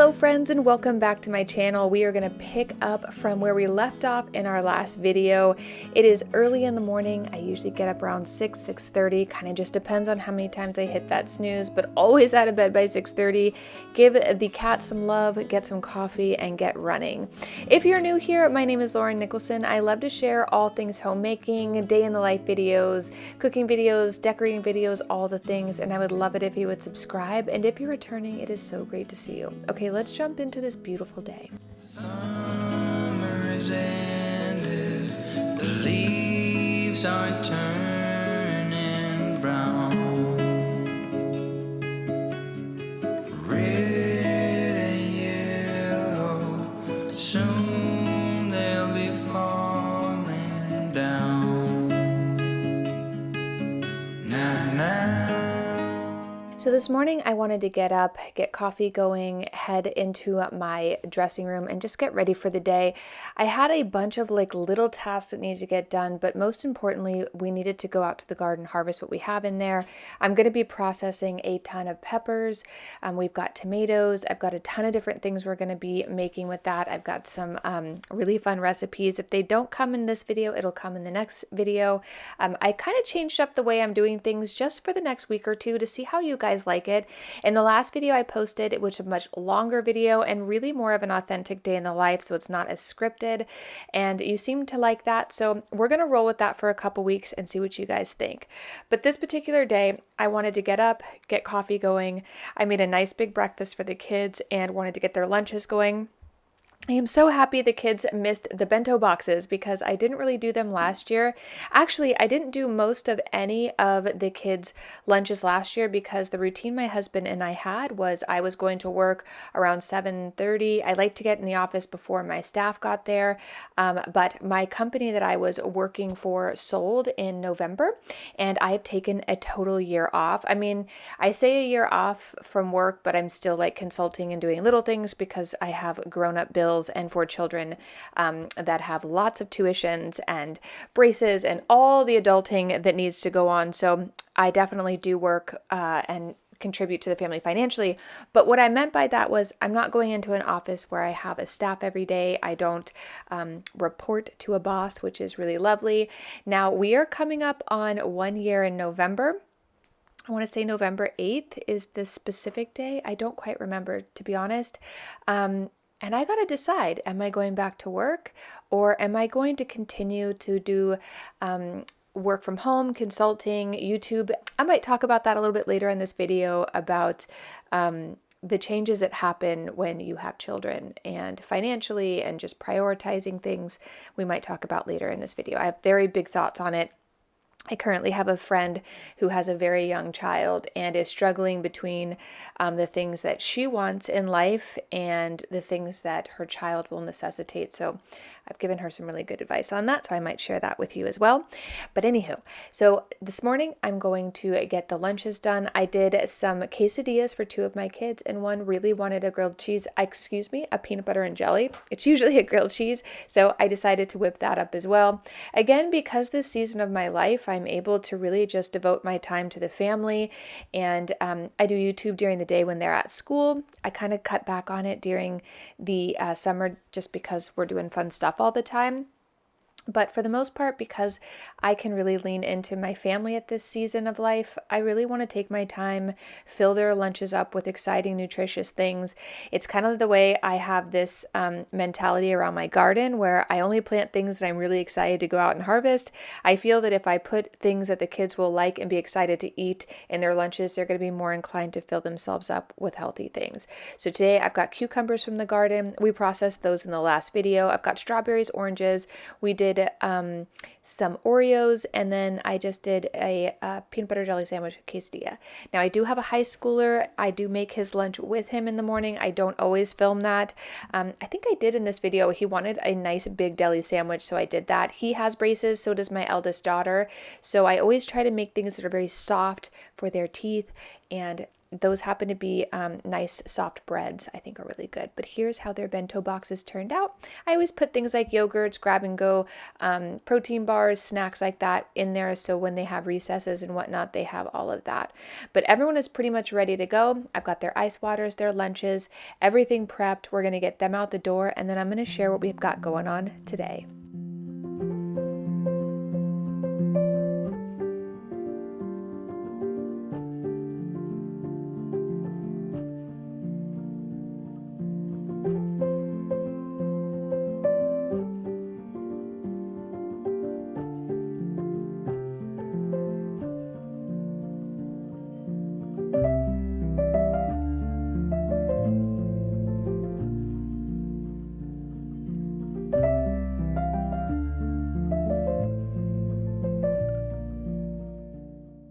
Hello friends, and welcome back to my channel. We are going to pick up from where we left off in our last video. It is early in the morning. I usually get up around 6:30, kind of just depends on how many times I hit that snooze, but always out of bed by 6:30. Give the cat some love, get some coffee, and get running. If you're new here, my name is Nicholsen. I love to share all things homemaking, day in the life videos, cooking videos, decorating videos, all the things, and I would love it if you would subscribe. And if you're returning, it is so great to see you. Okay, let's jump into this beautiful day. Summer is ended, the leaves are turning brown. Red and yellow, soon they'll be falling down. Now. So this morning I wanted to get up, get coffee going, head into my dressing room and just get ready for the day. I had a bunch of little tasks that needed to get done, but most importantly, we needed to go out to the garden, harvest what we have in there. I'm going to be processing a ton of peppers. We've got tomatoes. I've got a ton of different things we're going to be making with that. I've got some really fun recipes. If they don't come in this video, it'll come in the next video. I kind of changed up the way I'm doing things just for the next week or two to see how you guys like it. In the last video I posted, it was a much longer video and really more of an authentic day in the life, so it's not as scripted, and you seem to like that, so we're going to roll with that for a couple weeks and see what you guys think. But this particular day, I wanted to get up, get coffee going. I made a nice big breakfast for the kids and wanted to get their lunches going. I am so happy the kids missed the bento boxes because I didn't really do them last year. Actually, I didn't do most of any of the kids' lunches last year because the routine my husband and I had was I was going to work around 7:30. I like to get in the office before my staff got there, but my company that I was working for sold in November, and I have taken a total year off. I mean, I say a year off from work, but I'm still consulting and doing little things because I have grown-up bills and 4 children that have lots of tuitions and braces and all the adulting that needs to go on. So I definitely do work and contribute to the family financially. But what I meant by that was I'm not going into an office where I have a staff every day. I don't report to a boss, which is really lovely. Now we are coming up on 1 year in November. I want to say November 8th is the specific day. I don't quite remember, to be honest. And I got to decide, am I going back to work or am I going to continue to do work from home, consulting, YouTube? I might talk about that a little bit later in this video about the changes that happen when you have children and financially and just prioritizing things we might talk about later in this video. I have very big thoughts on it. I currently have a friend who has a very young child and is struggling between the things that she wants in life and the things that her child will necessitate. So I've given her some really good advice on that, so I might share that with you as well. But anywho, so this morning I'm going to get the lunches done. I did some quesadillas for 2 of my kids, and one really wanted a peanut butter and jelly. It's usually a grilled cheese, so I decided to whip that up as well. Again, because this season of my life, I'm able to really just devote my time to the family, and I do YouTube during the day when they're at school. I kind of cut back on it during the summer just because we're doing fun stuff all the time. But for the most part, because I can really lean into my family at this season of life, I really want to take my time, fill their lunches up with exciting, nutritious things. It's kind of the way I have this mentality around my garden where I only plant things that I'm really excited to go out and harvest. I feel that if I put things that the kids will like and be excited to eat in their lunches, they're going to be more inclined to fill themselves up with healthy things. So today I've got cucumbers from the garden. We processed those in the last video. I've got strawberries, oranges. We did some Oreos, and then I just did a peanut butter jelly sandwich quesadilla. Now I do have a high schooler. I do make his lunch with him in the morning. I don't always film that. I think I did in this video. He wanted a nice big deli sandwich, so I did that. He has braces, so does my eldest daughter. So I always try to make things that are very soft for their teeth, and those happen to be nice soft breads. I think are really good. But here's how their bento boxes turned out. I always put things like yogurts, grab and go, protein bars, snacks like that in there. So when they have recesses and whatnot, they have all of that. But everyone is pretty much ready to go. I've got their ice waters, their lunches, everything prepped. We're going to get them out the door, and then I'm going to share what we've got going on today.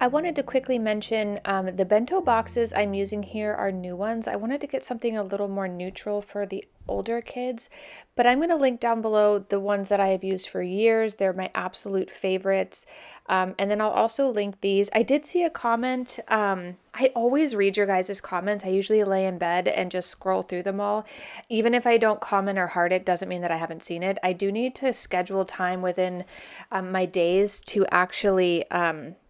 I wanted to quickly mention the bento boxes I'm using here are new ones. I wanted to get something a little more neutral for the older kids, but I'm going to link down below the ones that I have used for years. They're my absolute favorites. And then I'll also link these. I did see a comment. I always read your guys' comments. I usually lay in bed and just scroll through them all. Even if I don't comment or heart it, doesn't mean that I haven't seen it. I do need to schedule time within my days to actually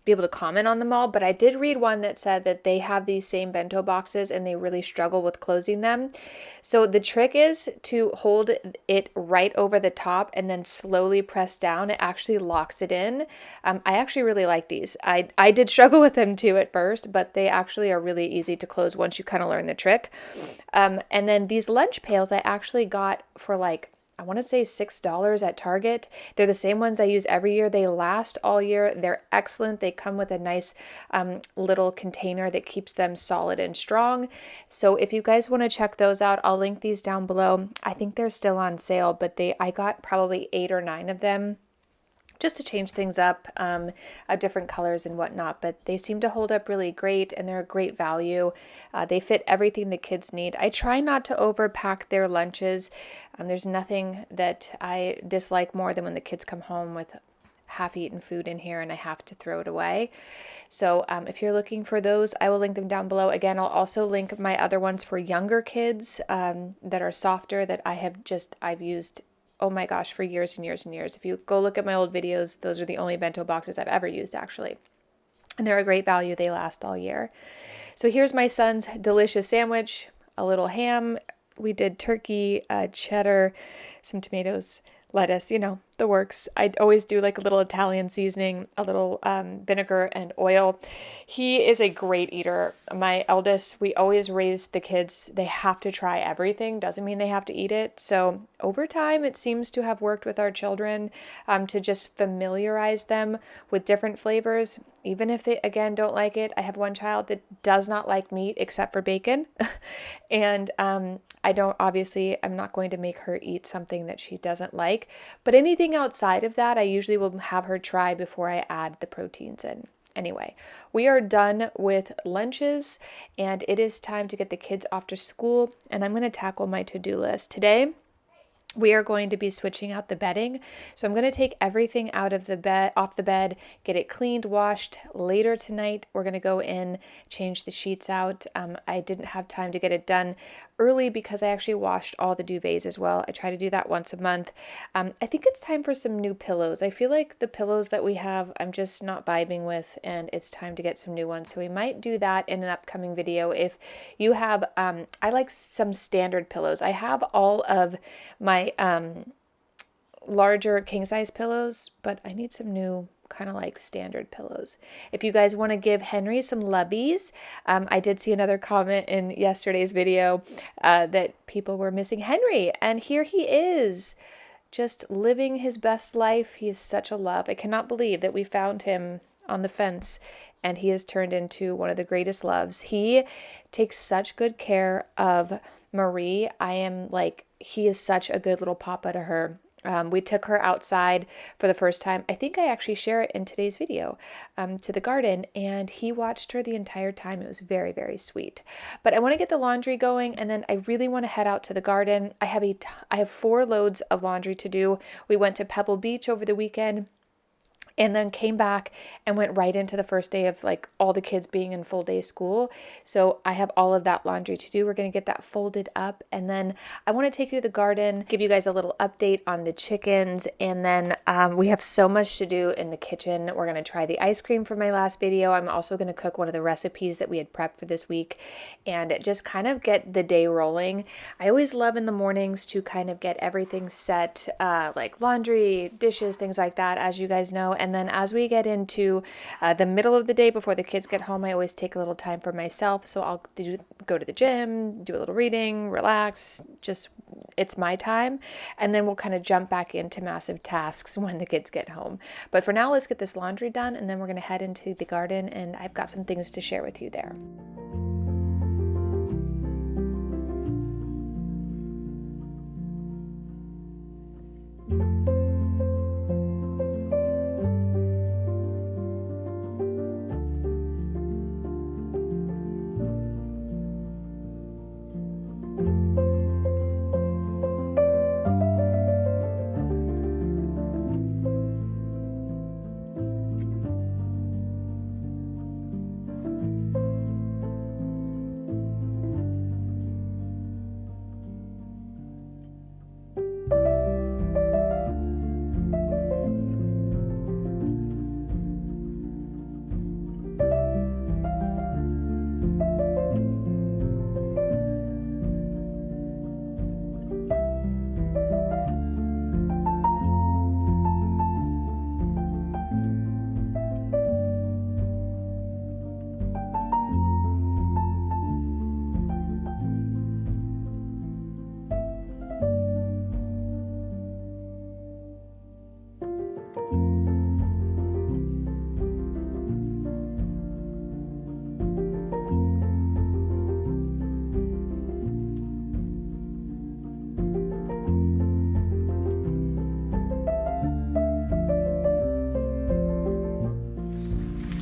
be able to comment on them all, but I did read one that said that they have these same bento boxes and they really struggle with closing them. So the trick is to hold it right over the top and then slowly press down. It actually locks it in. I actually really like these. I did struggle with them too at first, but they actually are really easy to close once you kind of learn the trick. And then these lunch pails I actually got for like, I want to say $6 at Target. They're the same ones I use every year. They last all year. They're excellent. They come with a nice little container that keeps them solid and strong. So if you guys want to check those out, I'll link these down below. I think they're still on sale, but I got probably 8 or 9 of them, just to change things up, different colors and whatnot, but they seem to hold up really great and they're a great value. They fit everything the kids need. I try not to overpack their lunches. There's nothing that I dislike more than when the kids come home with half-eaten food in here and I have to throw it away. So if you're looking for those, I will link them down below. Again, I'll also link my other ones for younger kids that are softer that I've used, oh my gosh, for years and years and years. If you go look at my old videos, those are the only bento boxes I've ever used actually. And they're a great value. They last all year. So here's my son's delicious sandwich, a little ham. We did turkey, cheddar, some tomatoes, lettuce, the works. I always do like a little Italian seasoning, a little vinegar and oil. He is a great eater. My eldest, we always raise the kids. They have to try everything. Doesn't mean they have to eat it. So over time, it seems to have worked with our children to just familiarize them with different flavors. Even if they, again, don't like it. I have one child that does not like meat except for bacon. And I'm not going to make her eat something that she doesn't like. But anything outside of that, I usually will have her try before I add the proteins in. Anyway, we are done with lunches and it is time to get the kids off to school, and I'm going to tackle my to-do list. Today, we are going to be switching out the bedding. So I'm going to take everything off the bed, get it cleaned, washed. Later tonight, we're going to go in, change the sheets out. I didn't have time to get it done early because I actually washed all the duvets as well. I try to do that once a month. I think it's time for some new pillows. I feel like the pillows that we have, I'm just not vibing with, and it's time to get some new ones. So we might do that in an upcoming video. If you have, I like some standard pillows. I have all of my larger king size pillows, but I need some new kind of like standard pillows. If you guys want to give Henry some lubbies, I did see another comment in yesterday's video that people were missing Henry, and here he is, just living his best life. He is such a love. I cannot believe that we found him on the fence and he has turned into one of the greatest loves. He takes such good care of Marie. He is such a good little papa to her. We took her outside for the first time. I think I actually share it in today's video, to the garden, and he watched her the entire time. It was very, very sweet. But I want to get the laundry going, and then I really want to head out to the garden. I have 4 loads of laundry to do. We went to Pebble Beach over the weekend, and then came back and went right into the first day of like all the kids being in full day school. So I have all of that laundry to do. We're going to get that folded up, and then I want to take you to the garden, give you guys a little update on the chickens, and then we have so much to do in the kitchen. We're going to try the ice cream from my last video. I'm also going to cook one of the recipes that we had prepped for this week and just kind of get the day rolling. I always love in the mornings to kind of get everything set, like laundry, dishes, things like that, as you guys know. And then as we get into the middle of the day before the kids get home, I always take a little time for myself. So I'll go to the gym, do a little reading, relax, just it's my time. And then we'll kind of jump back into massive tasks when the kids get home. But for now, let's get this laundry done, and then we're going to head into the garden, and I've got some things to share with you there.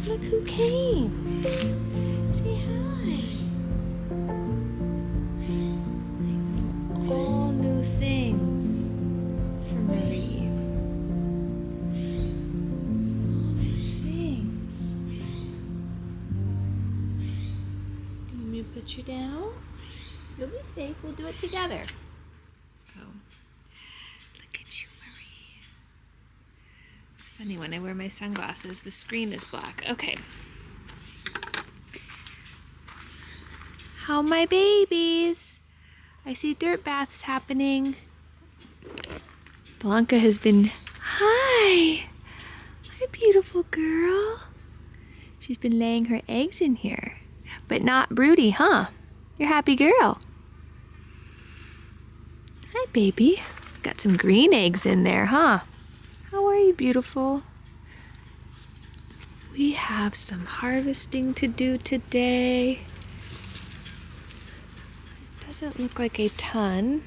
Look who came. Say hi. All new things for Marie. All new things. Let me put you down. You'll be safe. We'll do it together. Oh. Look at you, Marie. It's funny when I wear my sunglasses, the screen is black. Okay. How my babies? I see dirt baths happening. Blanca has been, hi. Hi, beautiful girl. She's been laying her eggs in here, but not broody, huh? You're a happy girl. Hi, baby. Got some green eggs in there, huh? How are you, beautiful? We have some harvesting to do today. Doesn't look like a ton.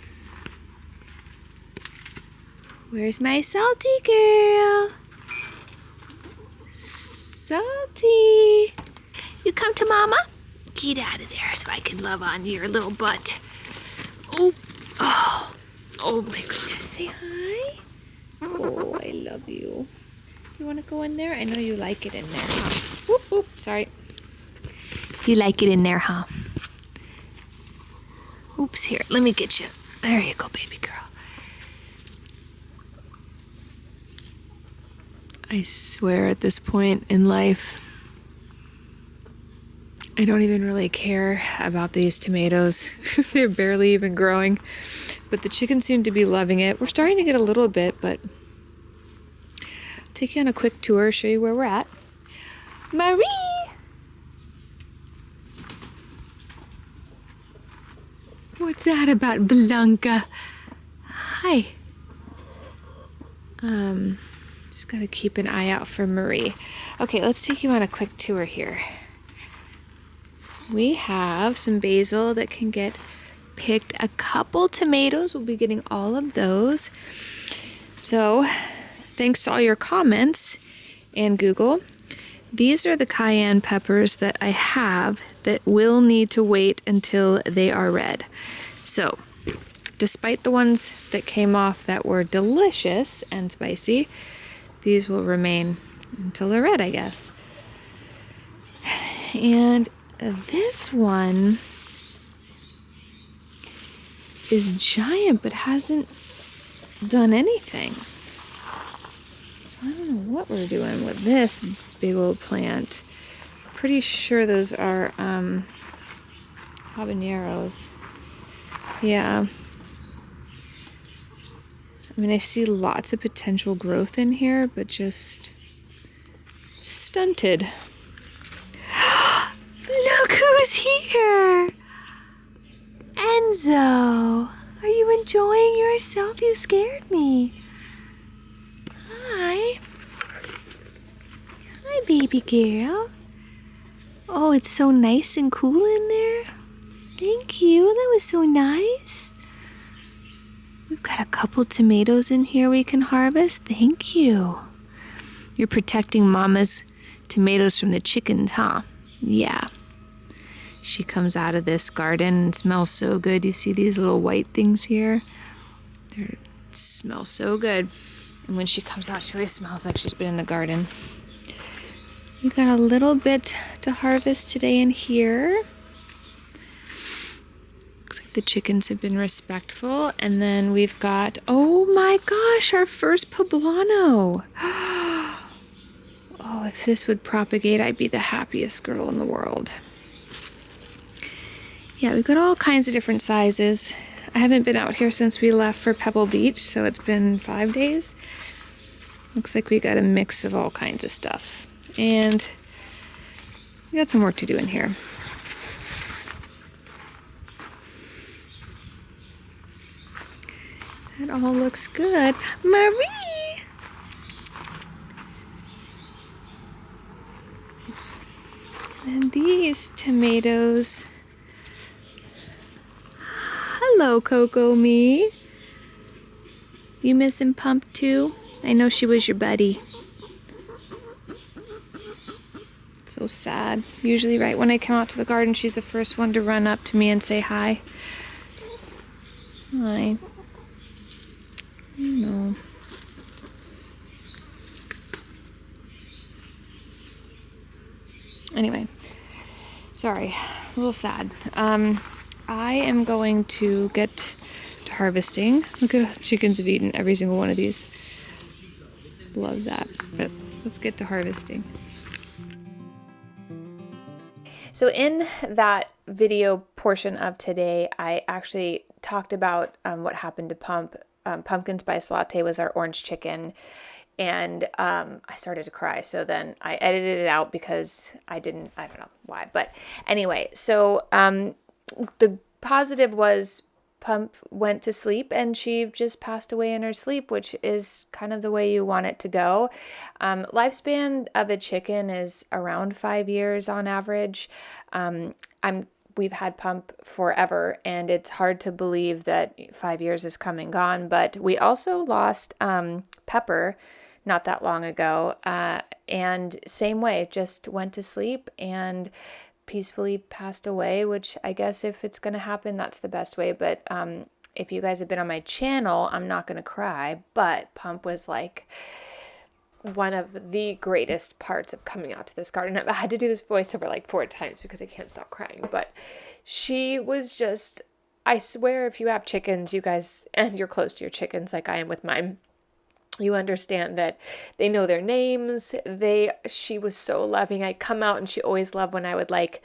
Where's my salty girl? Salty. You come to mama? Get out of there so I can love on your little butt. Oh, oh, oh my goodness. Say hi. Oh, I love you. You want to go in there? I know you like it in there, huh? Whoop, whoop, sorry. You like it in there, huh? Oops, here, let me get you. There you go, baby girl. I swear at this point in life, I don't even really care about these tomatoes. They're barely even growing, but the chickens seem to be loving it. We're starting to get a little bit, but I'll take you on a quick tour, show you where we're at. Marie! What's that about Blanca? Hi. Just gotta keep an eye out for Marie. Okay, let's take you on a quick tour here. We have some basil that can get picked. A couple tomatoes, we'll be getting all of those. So, thanks to all your comments and Google, these are the cayenne peppers that I have that will need to wait until they are red. So, despite the ones that came off that were delicious and spicy, these will remain until they're red, I guess. And this one is giant but hasn't done anything. So I don't know what we're doing with this big old plant. Pretty sure those are habaneros. Yeah. I mean, I see lots of potential growth in here, but just stunted. Look who's here! Enzo! Are you enjoying yourself? You scared me. Hi. Hi, baby girl. Oh, it's so nice and cool in there. Thank you. That was so nice. We've got a couple tomatoes in here we can harvest. Thank you. You're protecting Mama's tomatoes from the chickens, huh? Yeah. She comes out of this garden and smells so good. You see these little white things here? They smell so good. And when she comes out, she always smells like she's been in the garden. We got a little bit to harvest today in here. Looks like the chickens have been respectful. And then we've got, oh my gosh, our first poblano. Oh, if this would propagate, I'd be the happiest girl in the world. Yeah, we've got all kinds of different sizes. I haven't been out here since we left for Pebble Beach, so it's been 5 days. Looks like we got a mix of all kinds of stuff. And we got some work to do in here. That all looks good. Marie! And these tomatoes. Hello, Coco Me. You missing Pump too? I know she was your buddy. So sad. Usually right when I come out to the garden, she's the first one to run up to me and say hi. Hi. No. Anyway, sorry, a little sad. I am going to get to harvesting. Look at how the chickens have eaten every single one of these. Love that. But let's get to harvesting. So in that video portion of today, I actually talked about what happened to Pump. Pumpkin Spice Latte was our orange chicken, and I started to cry. So then I edited it out because I don't know why. But anyway, so the positive was Pump went to sleep and she just passed away in her sleep, which is kind of the way you want it to go. Lifespan of a chicken is around 5 years on average. We've had Pump forever, and it's hard to believe that 5 years is come and gone. But we also lost Pepper not that long ago, and same way, just went to sleep and peacefully passed away, which I guess if it's going to happen, that's the best way. But if you guys have been on my channel, I'm not going to cry, but Pump was like one of the greatest parts of coming out to this garden. I've had to do this voiceover like 4 times because I can't stop crying, but she was just, I swear, if you have chickens, you guys, and you're close to your chickens like I am with mine, you understand that they know their names. She was so loving. I'd come out and she always loved when I would like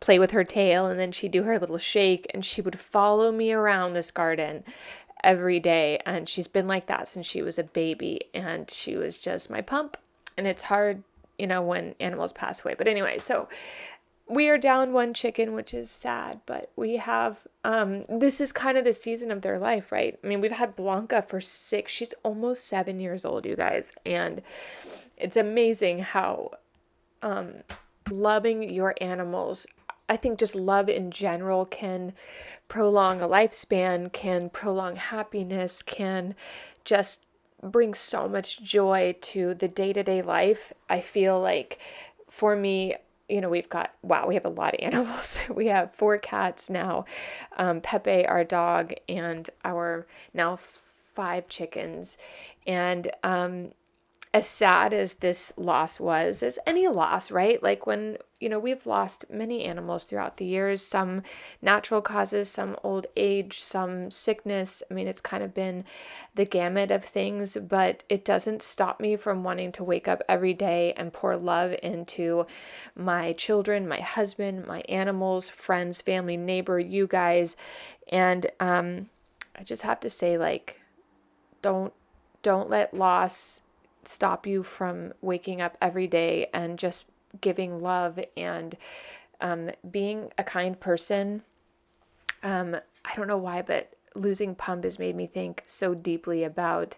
play with her tail, and then she'd do her little shake, and she would follow me around this garden every day. And she's been like that since she was a baby, and she was just my Pump. And it's hard, when animals pass away. But anyway, so we are down 1 chicken, which is sad, but we have, this is kind of the season of their life, right? I mean, we've had Blanca for 6, she's almost 7 years old, you guys. And it's amazing how, loving your animals, I think just love in general can prolong a lifespan, can prolong happiness, can just bring so much joy to the day-to-day life. I feel like for me, we have a lot of animals. We have 4 cats now, Pepe, our dog, and our now 5 chickens. And as sad as this loss was, as any loss, right? Like when, we've lost many animals throughout the years, some natural causes, some old age, some sickness. I mean, it's kind of been the gamut of things, but it doesn't stop me from wanting to wake up every day and pour love into my children, my husband, my animals, friends, family, neighbor, you guys. And I just have to say, like, don't let loss stop you from waking up every day and just giving love and being a kind person. I don't know why, but losing Pump has made me think so deeply about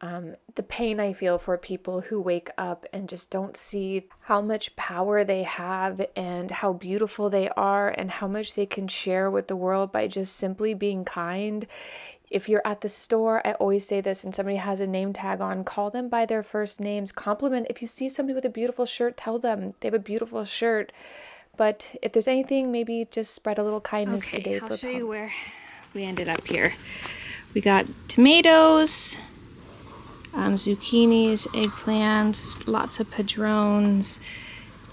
the pain I feel for people who wake up and just don't see how much power they have and how beautiful they are and how much they can share with the world by just simply being kind. If you're at the store, I always say this, and somebody has a name tag on, call them by their first names, compliment. If you see somebody with a beautiful shirt, tell them they have a beautiful shirt. But if there's anything, maybe just spread a little kindness today for Pump. I'll show you where we ended up here. We got tomatoes, zucchinis, eggplants, lots of padrones,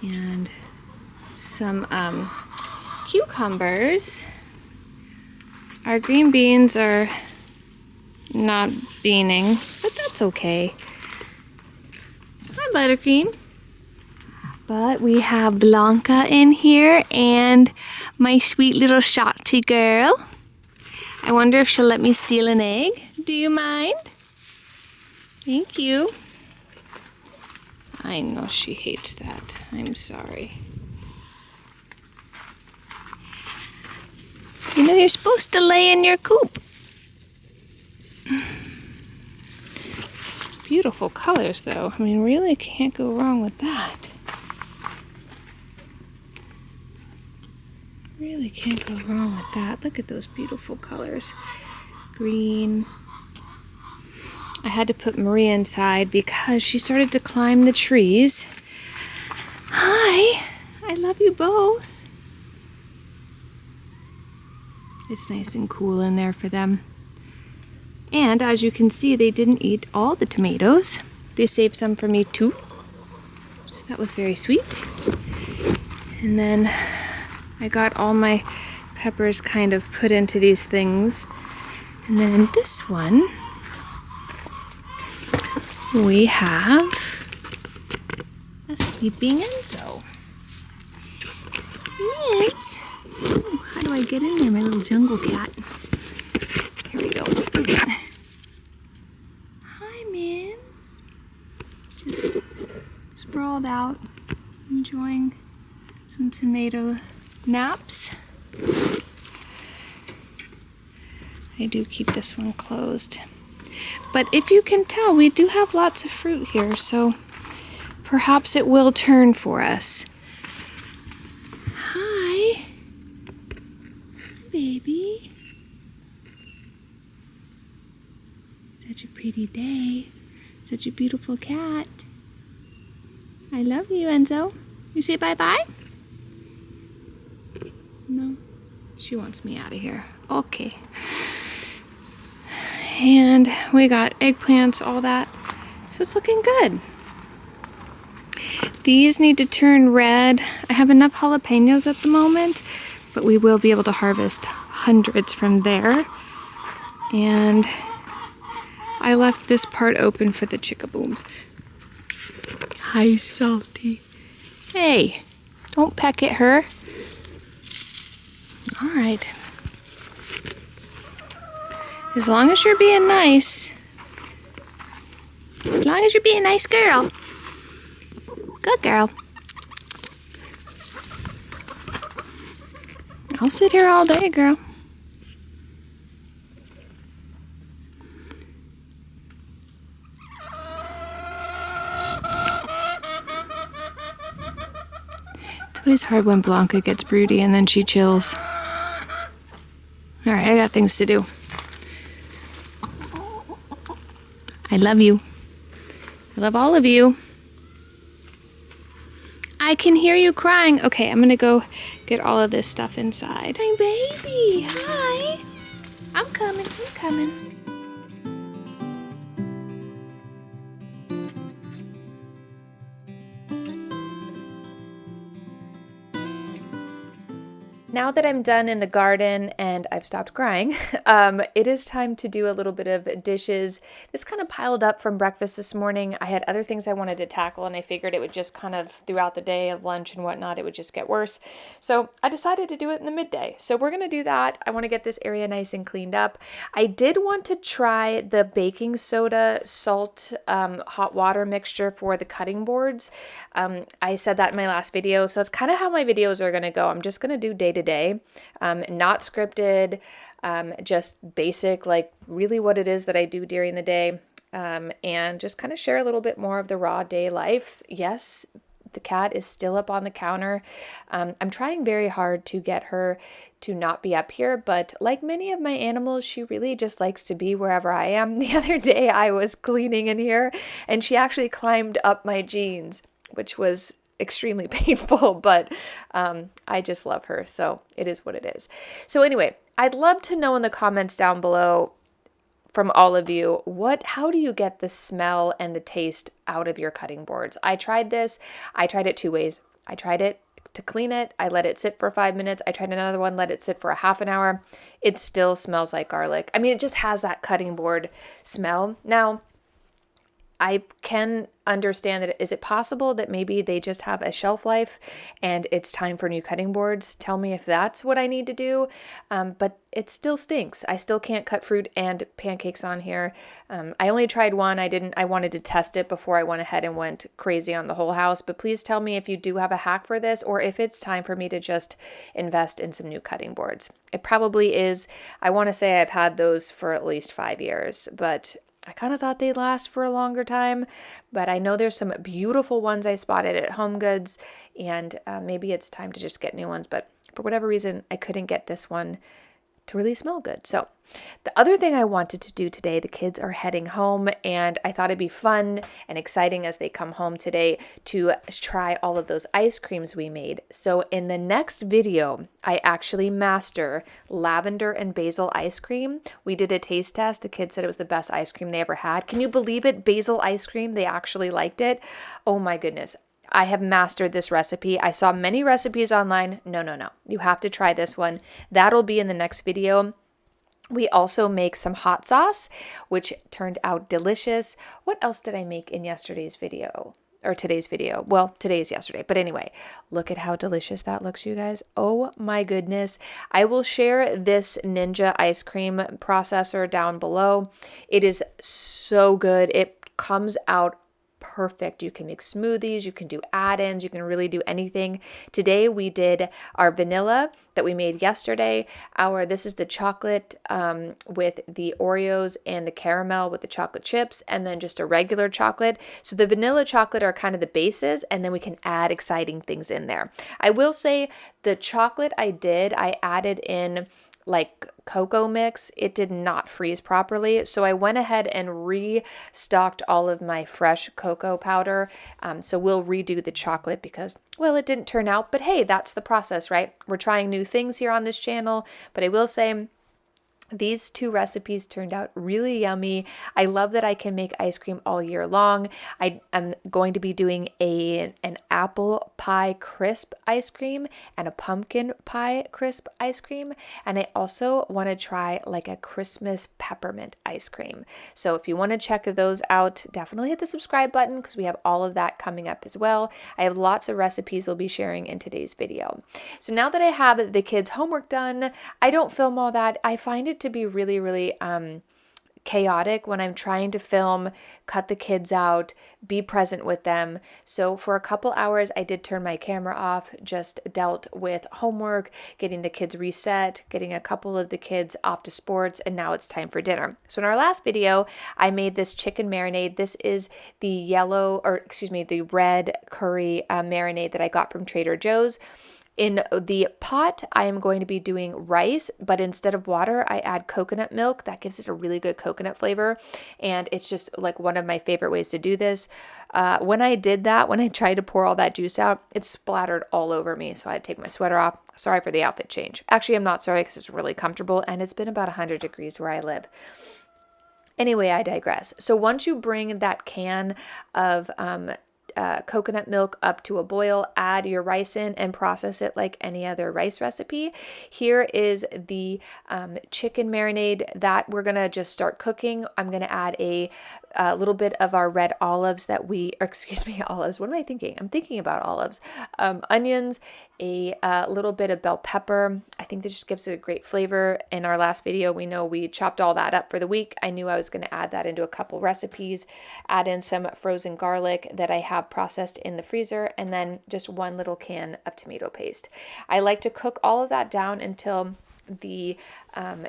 and some cucumbers. Our green beans are not beaning, but that's okay. Hi, Buttercream. But we have Blanca in here and my sweet little Shakti girl. I wonder if she'll let me steal an egg. Do you mind? Thank you. I know she hates that. I'm sorry. You're supposed to lay in your coop. Beautiful colors, though. I mean, really can't go wrong with that. Really can't go wrong with that. Look at those beautiful colors. Green. I had to put Maria inside because she started to climb the trees. Hi, I love you both. It's nice and cool in there for them. And as you can see, they didn't eat all the tomatoes. They saved some for me too. So that was very sweet. And then I got all my peppers kind of put into these things. And then in this one, we have a sleeping Enzo. Yes. Oh, how do I get in there, my little jungle cat? Here we go. Hi, Mims. Just sprawled out, enjoying some tomato naps. I do keep this one closed. But if you can tell, we do have lots of fruit here, so perhaps it will turn for us. Hi, baby. Such a pretty day. Such a beautiful cat. I love you, Enzo. You say bye-bye? No, she wants me out of here. Okay. And we got eggplants, all that. So it's looking good. These need to turn red. I have enough jalapenos at the moment, but we will be able to harvest hundreds from there. And I left this part open for the chickabooms. Hi, Salty. Hey, don't peck at her. All right. As long as you're being nice. As long as you're being a nice girl. Good girl. I'll sit here all day, girl. It's always hard when Blanca gets broody and then she chills. All right, I got things to do. I love you. I love all of you. I can hear you crying. Okay, I'm gonna go get all of this stuff inside. My baby, hi. I'm coming, I'm coming. Now that I'm done in the garden and I've stopped crying, it is time to do a little bit of dishes. This kind of piled up from breakfast this morning. I had other things I wanted to tackle, and I figured it would just kind of, throughout the day of lunch and whatnot, it would just get worse. So I decided to do it in the midday. So we're going to do that. I want to get this area nice and cleaned up. I did want to try the baking soda, salt, hot water mixture for the cutting boards. I said that in my last video. So that's kind of how my videos are going to go. I'm just going to do day to day, not scripted, just basic, like really what it is that I do during the day, and just kind of share a little bit more of the raw day life. Yes, the cat is still up on the counter. I'm trying very hard to get her to not be up here, but like many of my animals, she really just likes to be wherever I am. The other day I was cleaning in here and she actually climbed up my jeans, which was extremely painful, but I just love her, so it is what it is. So anyway, I'd love to know in the comments down below from all of you, how do you get the smell and the taste out of your cutting boards? I tried this. I tried it two ways. I tried it to clean it. I let it sit for 5 minutes. I tried another one, let it sit for a half an hour. It still smells like garlic. I mean, it just has that cutting board smell. Now, I can understand that. Is it possible that maybe they just have a shelf life and it's time for new cutting boards? Tell me if that's what I need to do. But it still stinks. I still can't cut fruit and pancakes on here. I only tried one. I wanted to test it before I went ahead and went crazy on the whole house. But please tell me if you do have a hack for this, or if it's time for me to just invest in some new cutting boards. It probably is. I want to say I've had those for at least 5 years, but I kind of thought they'd last for a longer time, but I know there's some beautiful ones I spotted at Home Goods, and maybe it's time to just get new ones, but for whatever reason, I couldn't get this one to really smell good. So the other thing I wanted to do today, the kids are heading home, and I thought it'd be fun and exciting as they come home today to try all of those ice creams we made. So in the next video, I actually master lavender and basil ice cream. We did a taste test. The kids said it was the best ice cream they ever had. Can you believe it? Basil ice cream. They actually liked it. Oh my goodness. I have mastered this recipe. I saw many recipes online. No. You have to try this one. That'll be in the next video. We also make some hot sauce, which turned out delicious. What else did I make in yesterday's video? Or today's video? Well, today's yesterday. But anyway, look at how delicious that looks, you guys. Oh my goodness. I will share this Ninja ice cream processor down below. It is so good. It comes out perfect. You can make smoothies, you can do add-ins, you can really do anything. Today we did our vanilla that we made yesterday. This is the chocolate with the Oreos and the caramel with the chocolate chips, and then just a regular chocolate. So the vanilla chocolate are kind of the bases, and then we can add exciting things in there. I will say the chocolate I added in like cocoa mix. It did not freeze properly, so I went ahead and restocked all of my fresh cocoa powder. So we'll redo the chocolate because, well, it didn't turn out, but hey, that's the process, right? We're trying new things here on this channel, but I will say these two recipes turned out really yummy. I love that I can make ice cream all year long. I am going to be doing an apple pie crisp ice cream and a pumpkin pie crisp ice cream. And I also want to try like a Christmas peppermint ice cream. So if you want to check those out, definitely hit the subscribe button because we have all of that coming up as well. I have lots of recipes I'll be sharing in today's video. So now that I have the kids' homework done, I don't film all that. I find it to be really chaotic when I'm trying to film, cut the kids out, be present with them. So for a couple hours, I did turn my camera off, just dealt with homework, getting the kids reset, getting a couple of the kids off to sports, and now it's time for dinner. So in our last video, I made this chicken marinade. This is the the red curry marinade that I got from Trader Joe's. In the pot, I am going to be doing rice, but instead of water, I add coconut milk. That gives it a really good coconut flavor, and it's just like one of my favorite ways to do this. When I tried to pour all that juice out, it splattered all over me, so I had to take my sweater off. Sorry for the outfit change. Actually, I'm not sorry because it's really comfortable, and it's been about 100 degrees where I live. Anyway, I digress. So once you bring that can of coconut milk up to a boil, add your rice in, and process it like any other rice recipe. Here is the chicken marinade that we're gonna just start cooking. I'm gonna add a little bit of our red olives olives. What am I thinking? I'm thinking about olives. Onions, a little bit of bell pepper. I think this just gives it a great flavor. In our last video, we know we chopped all that up for the week. I knew I was going to add that into a couple recipes. Add in some frozen garlic that I have processed in the freezer, and then just one little can of tomato paste. I like to cook all of that down until the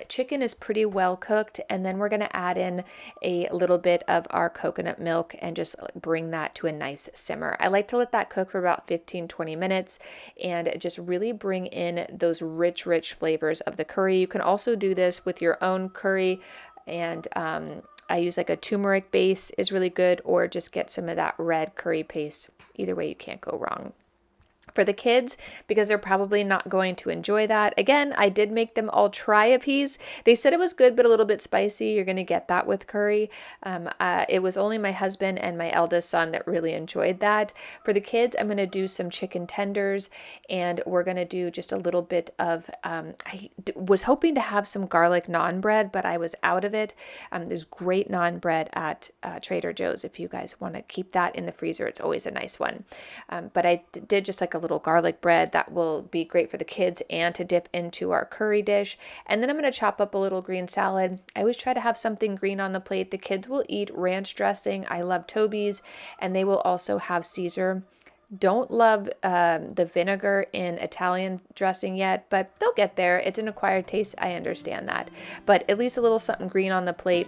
chicken is pretty well cooked, and then we're going to add in a little bit of our coconut milk and just bring that to a nice simmer. I like to let that cook for about 15-20 minutes and just really bring in those rich flavors of the curry. You can also do this with your own curry, and I use like a turmeric base is really good, or just get some of that red curry paste. Either way, you can't go wrong. For the kids, because they're probably not going to enjoy that. Again, I did make them all try a piece. They said it was good, but a little bit spicy. You're going to get that with curry. It was only my husband and my eldest son that really enjoyed that. For the kids, I'm going to do some chicken tenders, and we're going to do just a little bit of, I was hoping to have some garlic naan bread, but I was out of it. There's great naan bread at Trader Joe's. If you guys want to keep that in the freezer, it's always a nice one. But I did just like a little garlic bread that will be great for the kids and to dip into our curry dish. And then I'm going to chop up a little green salad. I always try to have something green on the plate. The kids will eat ranch dressing. I love Toby's, and they will also have Caesar. Don't love the vinegar in Italian dressing yet, but they'll get there. It's an acquired taste. I understand that. But at least a little something green on the plate,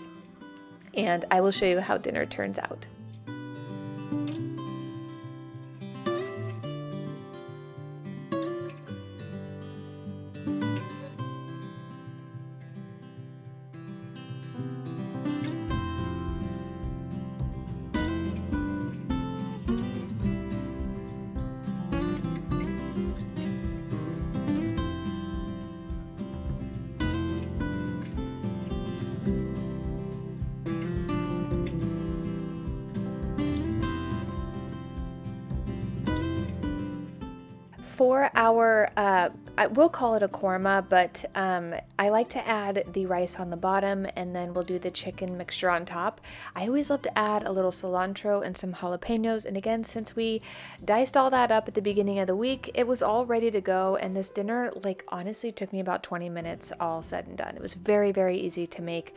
and I will show you how dinner turns out. For our, we'll call it a korma, but I like to add the rice on the bottom, and then we'll do the chicken mixture on top. I always love to add a little cilantro and some jalapenos, and again, since we diced all that up at the beginning of the week, it was all ready to go, and this dinner, like, honestly took me about 20 minutes all said and done. It was very easy to make.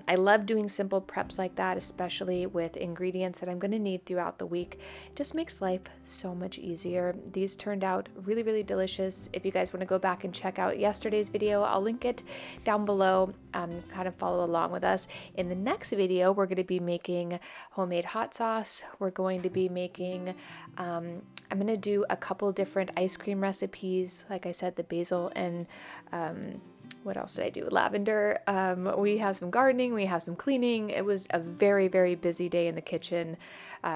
I love doing simple preps like that, especially with ingredients that I'm going to need throughout the week. It just makes life so much easier. These turned out really delicious. If you guys want to go back and check out yesterday's video, I'll link it down below. Kind of follow along with us. In the next video, we're going to be making homemade hot sauce. We're going to be making, I'm going to do a couple different ice cream recipes. Like I said, the basil and what else did I do? Lavender. We have some gardening, we have some cleaning. It was a very busy day in the kitchen.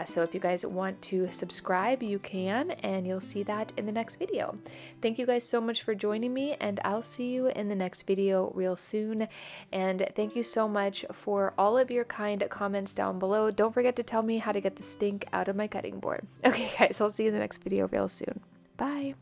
So if you guys want to subscribe, you can, and you'll see that in the next video. Thank you guys so much for joining me, and I'll see you in the next video real soon. And thank you so much for all of your kind comments down below. Don't forget to tell me how to get the stink out of my cutting board. Okay guys, I'll see you in the next video real soon. Bye.